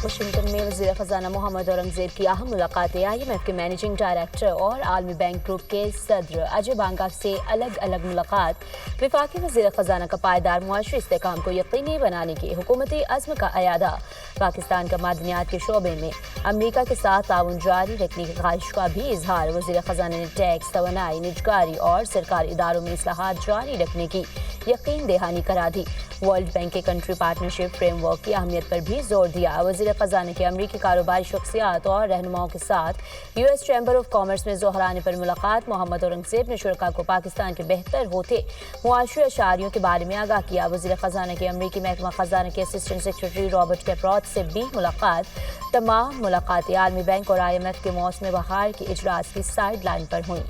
Washington में वज़ीर ख़ज़ाना मोहम्मद औरंगज़ेब की अहम मुलाकातें IMF के मैनेजिंग डायरेक्टर और आलमी बैंक ग्रुप के सदर अजय बांगा से अलग अलग मुलाकात वफाकी वज़ीर ख़ज़ाना का पायदार मुआशरी इस्तेहकाम को यकीनी बनाने की हुकूमती अज़्म का अयादा। पाकिस्तान का मादनियात के शोबे में अमरीका के साथ ताउन जारी रखने की ख्वाहिश का भी इजहार। वज़ीर ख़ज़ाना ने टैक्स, तवानाई, निजकारी और सरकारी इदारों में इस्लाहात जारी रखने की यकीन दहानी करा दी। वर्ल्ड बैंक के कंट्री पार्टनरशिप फ्रेमवर्क की अहमियत पर भी जोर दिया। वज़ीर ख़ज़ाना की अमरीकी कारोबारी शख्सियात और रहनुमाओं के साथ US चैम्बर ऑफ कॉमर्स में ज़ोहराने पर मुलाकात। मोहम्मद औरंगज़ेब ने शुरका को पाकिस्तान के बेहतर होते मुआशरी अशारियों के बारे में आगाह किया। वज़ीर ख़ज़ाना की अमरीकी महकमा ख़ज़ाना के असिस्टेंट सेक्रेटरी रॉबर्ट कैपरॉथ से भी मुलाकात। तमाम मुलाकातें आलमी बैंक और IMF के मौसम बहार के इजलास की साइड लाइन पर हुई।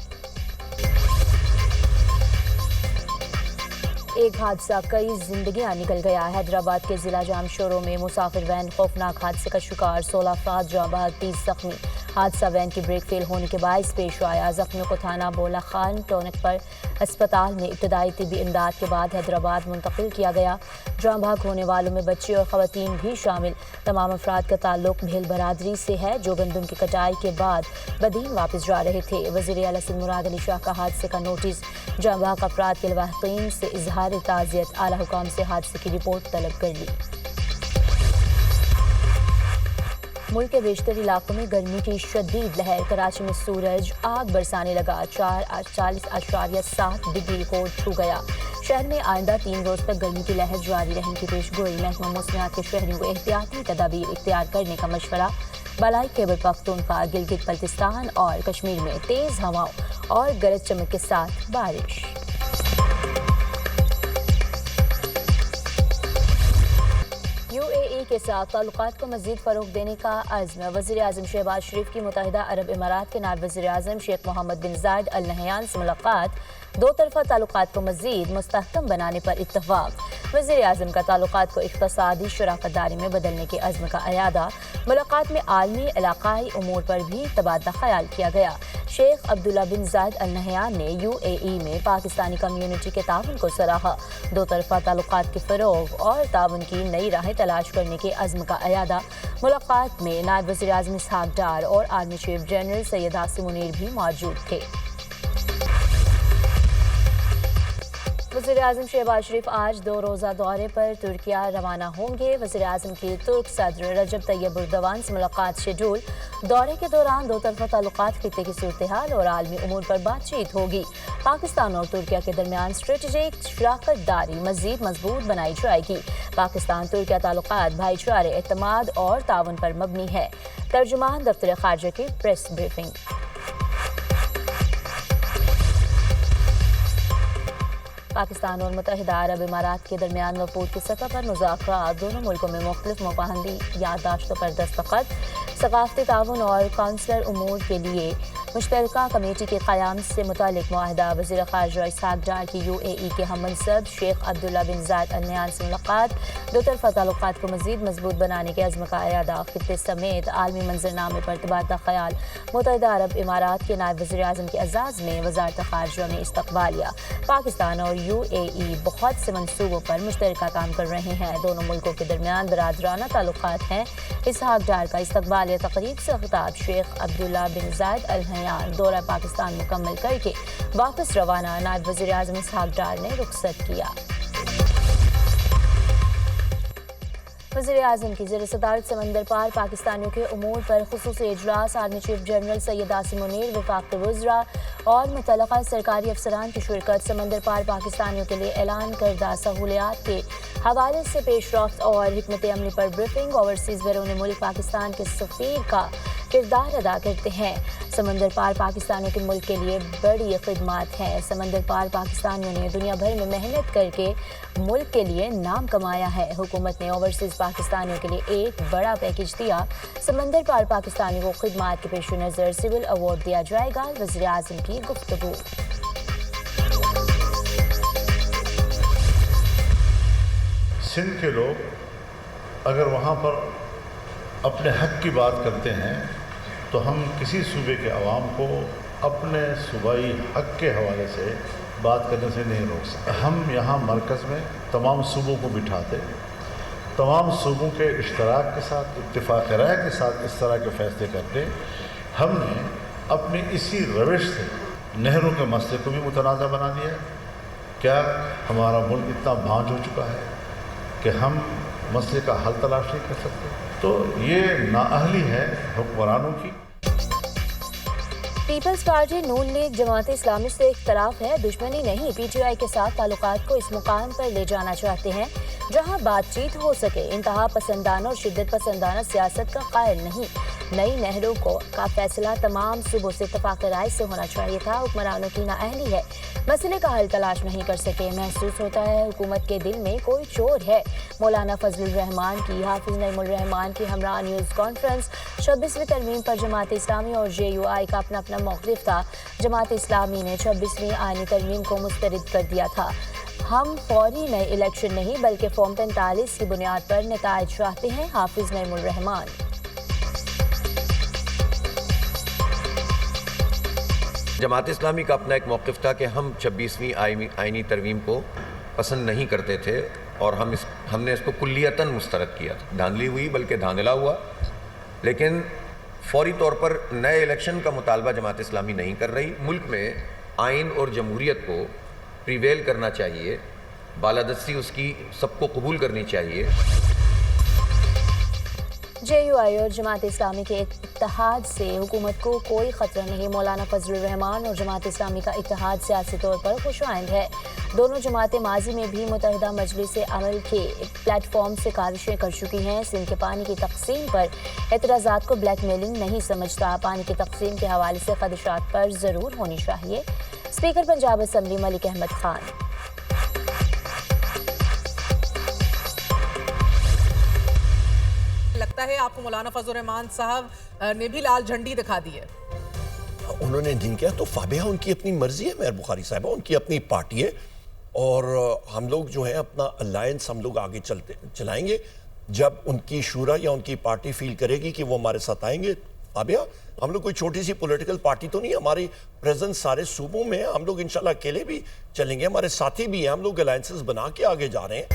एक हादसा कई जिंदगियां निकल गया। हैदराबाद के जिला जाम शोरों में मुसाफिर वैन खौफनाक हादसे का शिकार, 16 अफराद जाँ बहक, 30 जख्मी। हादसा वैन की ब्रेक फेल होने के बायस पेश आया। जख्मियों को थाना बोला खान टोनक पर अस्पताल में इब्तदाई तिबी इमदाद के बाद हैदराबाद मुंतकिल किया गया। जाँ बहक होने वालों में बच्चे और खवातीन भी शामिल। तमाम अफराद का ताल्लुक भेल बरादरी से है, जो गंदम की कटाई के बाद बदीन वापस जा रहे थे। वज़ीर आला सिंध मुराद अली शाह का हादसे का नोटिस। जाँ बहक अफराद के लवाहिकीन से इजहार ताज़ियत। आला हुकाम से हादसे की रिपोर्ट तलब कर ली। मुल्क के बेशतर इलाकों में गर्मी की शदीद लहर। कराची में सूरज आग बरसाने लगा। 40.7 डिग्री को छू गया। शहर में आइंदा 3 रोज तक गर्मी की लहर जारी रहने की पेशगोई। महकमा मौसमियात के शहरियों को एहतियाती तदाबीर इख्तियार करने का मशवरा। बलाई खैबर पख्तूनख्वा, गिलगित बल्तिस्तान और कश्मीर में तेज हवाओं और गरज चमक के साथ बारिश। UAE के साथ ताल्लुकात को मज़ीद फ़रोग़ देने का अज़्म। वज़ीर आज़म शहबाज शरीफ की मुत्तहिदा अरब इमारात के नायब वज़ीर आज़म शेख मोहम्मद बिन ज़ायद अल नहयान से मुलाकात। दो तरफ़ा ताल्लुकात को मज़ीद मुस्तहकम बनाने पर इत्तफ़ाक़। वज़ीर आज़म का ताल्लुकात को इक़्तिसादी शराकतदारी में बदलने के अज़्म का अयादा। मुलाकात में आलमी इलाक़ाई उमूर पर भी तबादला ख़याल किया गया। शेख अब्दुल्ला बिन ज़ायद अल नहयान ने UAE में पाकिस्तानी कम्यूनिटी के ताउन को सराहा। दो तरफ़ा ताल्लुकात के फ़रोग़ और ताउन की नई राहें तलाश करने के अज़्म का अयादा। मुलाकात में नायब वज़ीर आज़म इसहाक़ डार और army chief general Syed Asim Munir भी मौजूद थे। वज़ीर आज़म शहबाज शरीफ आज 2 रोज़ा दौरे पर तुर्किया रवाना होंगे। वज़ीर आज़म की तुर्क सदर रजब तैयब एर्दोगान से मुलाकात शेड्यूल। दौरे के दौरान दो तरफ़ा ताल्लुकात, खित्ते की सूरत हाल और आलमी उमूर पर बातचीत होगी। पाकिस्तान और तुर्किया के दरमियान स्ट्रेटेजिक शराकतदारी मज़ीद मजबूत बनाई जाएगी। पाकिस्तान तुर्किया ताल्लुकात भाईचारे, एतमाद और ताउन पर मबनी है। तर्जुमान दफ्तर ख़ारजा की प्रेस ब्रीफिंग। पाकिस्तान और मुत्तहिदा अरब इमारात के दरमियान वफूद की सतह पर मुज़ाकरात। दोनों मुल्कों में मुख्तलिफ मुफाहमती याददाश्तों पर दस्तखत। सकाफ़ती ताउन और काउंसलर उमूर के लिए मुश्तरका कमेटी के क़याम से मुतालिक मुआहदा। वज़ीर ख़ारजा इसहाक़ डार की UAE के हममनसब शेख अब्दुल्ला बिन ज़ायद अल नहयान से मुलाकात। दो तरफ़ा ताल्लुकात को मज़ीद मजबूत बनाने के अज़्म का अयादा। खित्ते समेत आलमी मंजरनामे पर तबादला ख़याल। मुत्तहिदा अरब इमारात के नायब वज़ीर आज़म के एज़ाज़ में वज़ारत ख़ारजा में इस्तक़बालिया। पाकिस्तान और UAE बहुत से मनसूबों पर मुश्तरका काम कर रहे हैं। दोनों मुल्कों के दरमियान बरादराना ताल्लुकात हैं। इसहाक़ डार का इस्तक़बालिया तक़रीब से ख़िताब। शेख अब्दुल्ला बिन ज़ायद अल नहयान दौरा पाकिस्तान मुकम्मल करके वापस रवाना। नायब वज़ीर आज़म इसहाक़ डार ने रुख़सत किया। वज़ीर आज़म की ज़ेर सदारत समंदर पार पाकिस्तानियों के उमूर पर ख़ुसूसी इजलास। Army chief general Syed Asim Munir, वफ़ाक़ वज़रा और मुतल्लक़ा सरकारी अफसरान की शिरकत। समंदर पार पाकिस्तानियों के लिए ऐलान करदा सहूलियात के हवाले से पेशरफ्त और हिकमत अमली पर ब्रीफिंग। ओवरसीज़ बैरून मुल्क पाकिस्तान के सफ़ीर का किरदार अदा करते हैं। समंदर पार पाकिस्तानियों के मुल्क के लिए बड़ी खिदमत है। समंदर पार पाकिस्तानियों ने दुनिया भर में मेहनत करके मुल्क के लिए नाम कमाया है। हुकूमत ने ओवरसीज़ पाकिस्तानियों के लिए एक बड़ा पैकेज दिया। समंदर पार पाकिस्तानियों को खिदमत के पेश नज़र सिविल अवार्ड दिया जाएगा। वज़ीर आज़म की गुफ्तगू। सिंध के लोग अगर वहाँ पर अपने हक की बात करते हैं तो हम किसी सूबे के अवाम को अपने सूबाई हक के हवाले से बात करने से नहीं रोक सकते। हम यहाँ मरकज़ में तमाम सूबों को बिठाते तमाम सूबों के इश्तराक के साथ, इत्तेफाक राय के साथ इस तरह के फैसले करते, हमने अपनी इसी रविश से नहरों के मसले को भी मुतनाज़ा बना दिया। क्या हमारा मुल्क इतना भांज हो चुका है कि हम मसले का हल तलाश नहीं कर सकते? तो ये नाअहली है हुक्मरानों की। पीपल्स पार्टी नून लीग जमात इस्लामी से इख्तलाफ है, दुश्मनी नहीं। पीटीआई के साथ ताल्लुकात को इस मुकाम पर ले जाना चाहते हैं जहां बातचीत हो सके। इंतहा पसंदाना और शिद्दत पसंदाना सियासत का कायल नहीं। नई नहरों का फैसला तमाम सूबों से इत्तफाक राय से होना चाहिए था। हुक्मरानों की नाअहली है, मसले का हल तलाश नहीं कर सके। महसूस होता है हुकूमत के दिल में कोई चोर है। मौलाना फजलुर रहमान की हाफिज नईमुल रहमान की हमरा न्यूज़ कॉन्फ्रेंस। 26वीं तरमीम पर जमात इस्लामी और JUI का अपना अपना मौक़िफ़ था। जमात इस्लामी ने 26वीं आईनी तरमीम को मुस्तरद कर दिया था। हम फौरी नए इलेक्शन नहीं बल्कि फॉर्म 45 की बुनियाद पर नताइज चाहते हैं। हाफिज नईमुल रहमान। जमात इस्लामी का अपना एक मौक़िफ़ था कि हम 26वीं आईनी तरमीम को पसंद नहीं करते थे और हमने इसको कुल्लियतन मुस्तरद किया था। धांधली हुई बल्कि धांधला हुआ, लेकिन फौरी तौर पर नए इलेक्शन का मुतालबा जमात इस्लामी नहीं कर रही। मुल्क में आइन और जमहूरियत को प्रिवेल करना चाहिए, बालादस्ती उसकी सबको कबूल करनी चाहिए। JUI और जमात इस्लामी के इत्तेहाद से हुकूमत को कोई ख़तरा नहीं। मौलाना फजलुर रहमान और जमात इस्लामी का इत्तेहाद सियासी तौर पर खुशाइंद है। दोनों जमातें माजी में भी मुत्तहिदा मजलिस अमल के प्लेटफॉर्म से काविशें कर चुकी हैं। सिंध के पानी की तकसीम पर एतराज़ात को ब्लैकमेलिंग नहीं समझता। पानी की तकसीम के हवाले से खदशात पर ज़रूर होनी चाहिए। Speaker Punjab assembly Malik Ahmad Khan. लगता है आपको मौलाना फजलुर रहमान साहब ने भी लाल झंडी दिखा दी है? उन्होंने नहीं किया तो फाबिहा उनकी अपनी मर्जी है। मेहर बुखारी साहबा उनकी अपनी पार्टी है और हम लोग जो है अपना अलायंस हम लोग आगे चलाएंगे जब उनकी शूरा या उनकी पार्टी फील करेगी कि वो हमारे साथ आएंगे। फाबिहा हम लोग कोई छोटी सी पॉलिटिकल पार्टी तो नहीं, हमारी प्रेजेंस सारे सूबों में है। हम लोग इंशाल्लाह अकेले भी चलेंगे, हमारे साथी भी हैं, हम लोग अलायंसेस बना के आगे जा रहे हैं।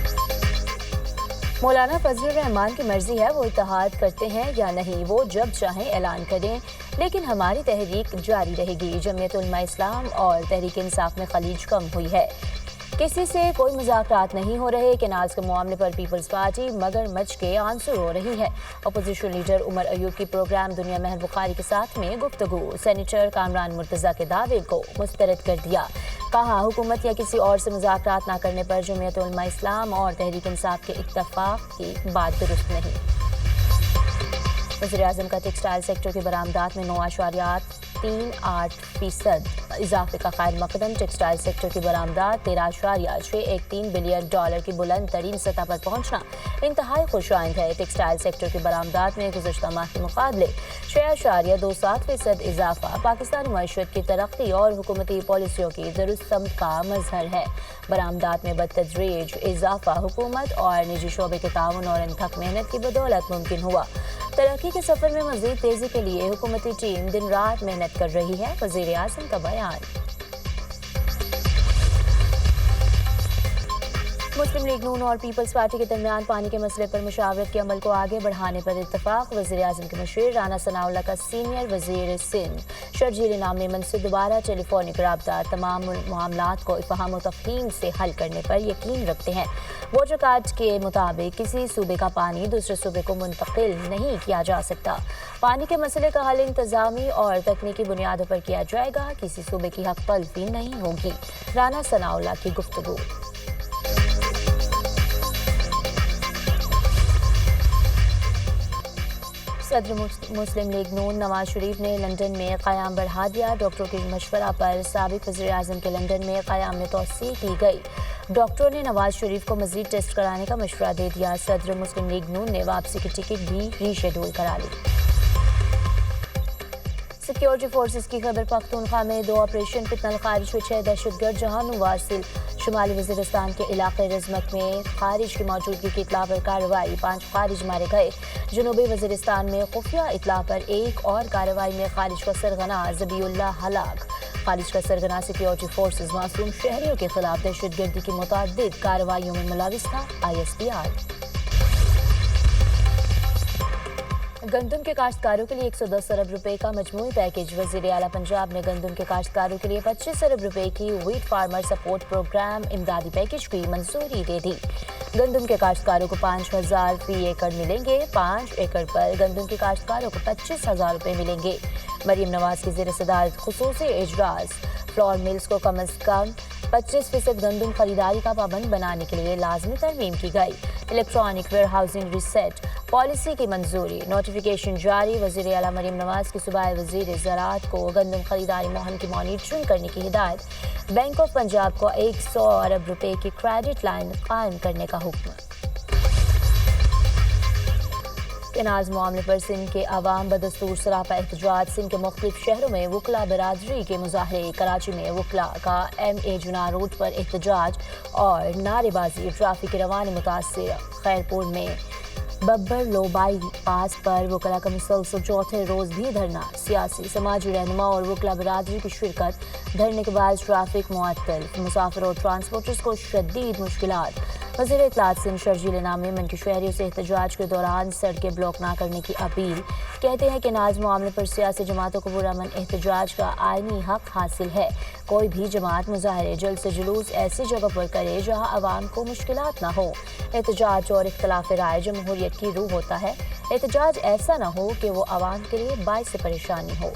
मौलाना फजलुर रहमान की मर्जी है, वो इत्तेहाद करते हैं या नहीं, वो जब चाहें ऐलान करें, लेकिन हमारी तहरीक जारी रहेगी। जमीयत उलमा इस्लाम और तहरीक इंसाफ में खलीज कम हुई है। किसी से कोई मुज़ाकरात नहीं हो रहे। केनाल्स के मामले पर पीपल्स पार्टी मगरमच्छ के आंसू रो रही है। अपोजिशन लीडर उमर अयूब की प्रोग्राम दुनिया महर बुखारी के साथ में गुफ्तगू। सेनेटर कामरान मुर्तज़ा के दावे को मुस्तरद कर दिया। कहा हुकूमत या किसी और से मुज़ाकरात न करने पर जमीयत उलमा इस्लाम और तहरीक इंसाफ के इत्तफाक की बात दुरुस्त नहीं। वज़ीर-ए-आज़म का टेक्सटाइल सेक्टर की बरामदात में 9.38% इजाफे का खैर मकदम। टेक्सटाइल सेक्टर की बरामदात $13.613 बिलियन की बुलंद तरीन सतह पर पहुंचना इंतहाई खुशाइंद है। टेक्सटाइल सेक्टर की बरामदात में गुज़श्ता माह के मुकाबले 6.27% इजाफा पाकिस्तानी मईशत की तरक्की और हुकूमती पॉलिसियों की दुरुस्त समत का मजहर है। बरामदात में बतदरीज इजाफा हुकूमत और निजी शोबे के ताउन और अनथक मेहनत की बदौलत मुमकिन हुआ। तरक्की के सफर में मजीद तेजी के लिए हुकूमती टीम दिन रात मेहनत कर रही है। वज़ीर-ए-आज़म का बयान। मुस्लिम लीग नून और पीपल्स पार्टी के दरमियान पानी के मसले पर मुशावरत के अमल को आगे बढ़ाने पर इत्तफाक। वज़ीर-ए-आज़म के मशीर राना सनाउल्लाह का सीनियर वज़ीर सिंध शर्जील इनाम मेमन से दोबारा टेलीफोनिक राब्ता तमाम मामलात को इफ़हाम व तफ़हीम से हल करने पर यकीन रखते हैं। वोटर कार्ड के मुताबिक किसी सूबे का पानी दूसरे सूबे को मुंतकिल नहीं किया जा सकता। पानी के मसले का हल इंतज़ामी और तकनीकी बुनियादों पर किया जाएगा। किसी सूबे की हक तलफी नहीं होगी। राना सनाउल्लाह की गुफ्तगू। सदर मुस्लिम लीग नून नवाज शरीफ ने लंदन में क़याम बढ़ा दिया। डॉक्टरों के मशवरा पर साबिक़ वज़ीर-ए-आज़म के लंदन में क़याम में तौसीक़ की गई। डॉक्टरों ने नवाज शरीफ को मज़ीद टेस्ट कराने का मशवरा दे दिया। सदर मुस्लिम लीग नून ने वापसी की टिकट भी रीशेड्यूल करा ली। सिक्योरिटी फोर्सेस की खैबर पख्तूनख्वा में 2 ऑपरेशन फितनल खारिज हुए 6 दहशतगर्द जहां वासिल शुमाली वज़ीरिस्तान के इलाके रज़मत में खारिज की मौजूदगी की इत्तला पर कार्रवाई। 5 खारिज मारे गए। जनूबी वज़ीरिस्तान में खुफिया इत्तला पर एक और कार्रवाई में खारिज का सरगना ज़बीउल्लाह हलाक। खारिज का सरगना सिक्योरिटी फोर्सेस मासूम शहरियों के खिलाफ दहशतगर्दी की मुतअद्दिद कार्रवाइयों में मुलविस था। ISPR। गंदम के काश्तकारों के लिए 110 अरब रुपए का मजमूई पैकेज। वजीर आला पंजाब ने गंदम के काश्तकारों के लिए 25 अरब रुपए की व्हीट फार्मर सपोर्ट प्रोग्राम इमदादी पैकेज की मंजूरी दे दी। गंदम के काश्तकारों को 5,000 फी एकड़ मिलेंगे। 5 एकड़ पर गंदम के काश्तकारों को 25,000 रुपए मिलेंगे। मरीम नवाज की ज़ेर सदारत खुसूसी इजलास फ्लोर मिल्स को कम अज कम 25% गंदम खरीदारी का पाबंद बनाने के लिए लाजमी तरमीम की गई। Electronic warehousing receipt policy की मंजूरी। नोटिफिकेशन जारी। वज़ीर आला मरीम नवाज की सूबाई वज़ीर ज़राअत को गंदम खरीदारी मुहिम की मॉनिटरिंग करने की हिदायत। बैंक ऑफ पंजाब को 100 अरब रुपए की क्रेडिट लाइन कायम करने का हुक्म। तनाज़ मामले पर सिंध के अवाम बदस्तूर सरापा एहतजाज। सिंध के मुख्तलिफ शहरों में वकला बरादरी के मुजाहरे। कराची में वकला का MA जुना रोड पर एहतजाज और नारेबाजी। ट्रैफिक की रवानी मुतासिर। खैरपुर में बब्बर लोबाई पास पर वकला का मुसलसल चौथे रोज भी धरना। सियासी समाजी रहनुमा और वकला बरादरी की शिरकत। धरने के बाद ट्रैफिक मुअत्तल। मुसाफिर और ट्रांसपोर्टर्स को शदीद मुश्किलात। वज़ीर इत्तलात सिंध शर्जील इनाम मेमन की शहरियों से एहतजाज के दौरान सड़कें ब्लॉक न करने की अपील। कहते हैं कि नाज मामले पर सियासी जमातों को पुरअमन एहतजाज का आईनी हक हासिल है। कोई भी जमात मुजाहरे जल्द से जुलूस ऐसी जगह पर करे जहां आवाम को मुश्किलात न हो। एहतजाज और इख्तलाफ राय जमहूरियत की रूह होता है। एहतजाज ऐसा न हो कि वो आवाम के लिए बाइस परेशानी हो।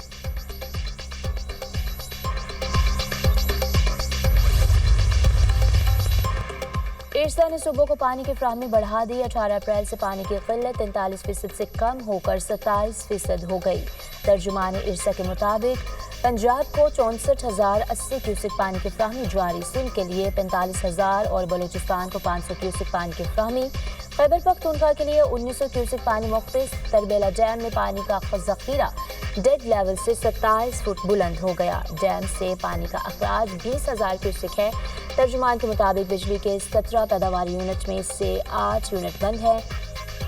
इरसा ने सूबों को पानी की फ्राहमी बढ़ा दी। 18 अप्रैल से पानी की किल्लत 43% से कम होकर 27% हो गई। तर्जुमान इरसा के मुताबिक पंजाब को 64,080 क्यूसिक पानी की फ्राहमी जारी। सिंध के लिए 45,000 और बलूचिस्तान को 500 क्यूसिक पानी की फ्राहमी। खैबर पख्तूनख्वा के लिए 1900 क्यूसिक पानी मुख्तस। तरबेला डैम में पानी का जखीरा डेड लेवल से 27 फुट बुलंद हो गया। डैम से पानी का अखराज 20,000 क्यूसिक है। तर्जुमान के मुताबिक बिजली के 17 पैदावार यूनिट में से 8 यूनिट बंद है।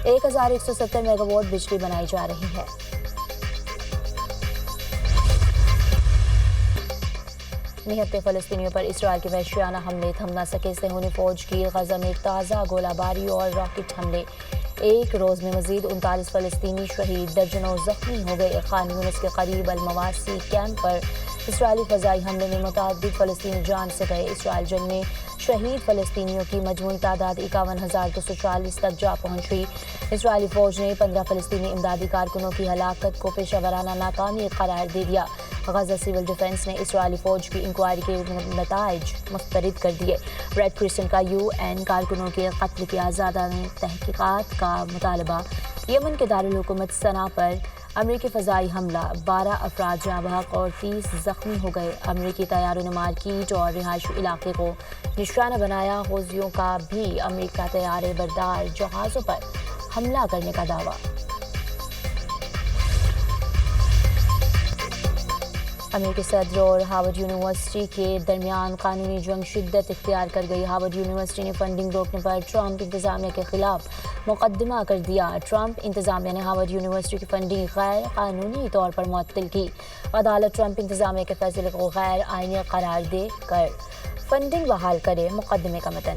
1170 मेगावाट बिजली बनाई जा रही है। निहत्ते फ़लस्तीनियों पर इसराइल के वहशियाना हमले। थम न सके से होने फौज की गजा में ताज़ा गोलाबारी और रॉकेट हमले। एक रोज़ में मजीद 39 फ़लस्तीनी शहीद। दर्जनों जख्मी हो गए। खान यूनिस के करीब अल-मवासी कैंप पर इसराइली फ़ज़ाई हमले में मुतअद्दिद फ़लस्तीनी जान से गए। इसराइल जंग में शहीद फ़लस्तीनियों की मजमूई तादाद 51,240 तक जा पहुंची। इसराइली फ़ौज ने 15 फ़लस्तीनी इमदादी कारकुनों की हलाकत को पेशा वराना नाकामी करार दे दिया। गजा सिविल डिफेंस ने इसराइली फ़ौज की इंक्वायरी के नताइज मुस्तरद कर दिए। रेड क्रिसेंट का UN कारकुनों के कत्ल की आज़ादाना तहकीकात का मुतालबा। यमन के दारुल हुकूमत सना पर अमरीकी फ़ज़ाई हमला। 12 अफराद जाँ बहक और 30 ज़ख्मी हो गए। अमरीकी तैयारों ने मार्किट और रिहायशी इलाके को निशाना बनाया। हौज़ियों का भी अमरीका तैयारे बरदार जहाज़ों पर हमला करने का दावा। अमेरिकी सदर और हार्वर्ड यूनिवर्सिटी के दरमियान कानूनी जंग शिद्दत इख्तियार कर गई। हार्वर्ड यूनिवर्सिटी ने फंडिंग रोकने पर ट्रंप इंतजामिया के खिलाफ मुकदमा कर दिया। ट्रंप इंतजामिया ने हार्वर्ड यूनिवर्सिटी की फंडिंग गैर कानूनी तौर पर मुअत्तल की। अदालत ट्रंप इंतजामिया के फैसले को गैर आईनी करार दे कर फंडिंग बहाल करे। मुकदमे का मतन।